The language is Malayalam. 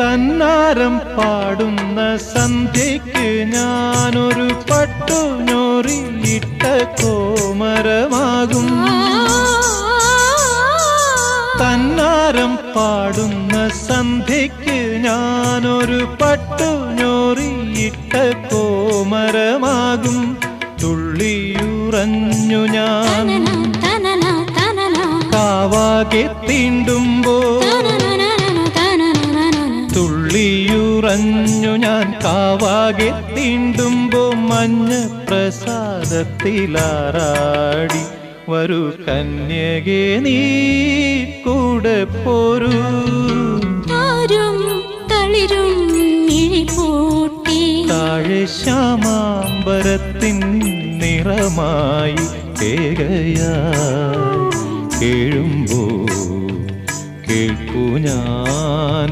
തന്നാരം പാടുന്ന സന്ധ്യയ്ക്ക് ഞാനൊരു പട്ടുഞൊറിയിട്ട കോമരമാകും. തന്നാരം പാടുന്ന സന്ധ്യയ്ക്ക് ഞാനൊരു പട്ടുഞൊറിയിട്ട കോമരമാകും. തുള്ളിയുറഞ്ഞു ഞാൻ കാവാകെ തീണ്ടുമ്പോൾ, തുള്ളിയുറഞ്ഞു ഞാൻ കാവാകെ തീണ്ടുമ്പോ മഞ്ഞ പ്രസാദത്തിലാറാടി വരൂ കന്യകേ നീ കൂടെ പോരൂ. താഴെ ശ്യാമാംബരത്തിൻ നിറമായി കേകയായി കേഴുമ്പോ കേൾക്കൂ ഞാൻ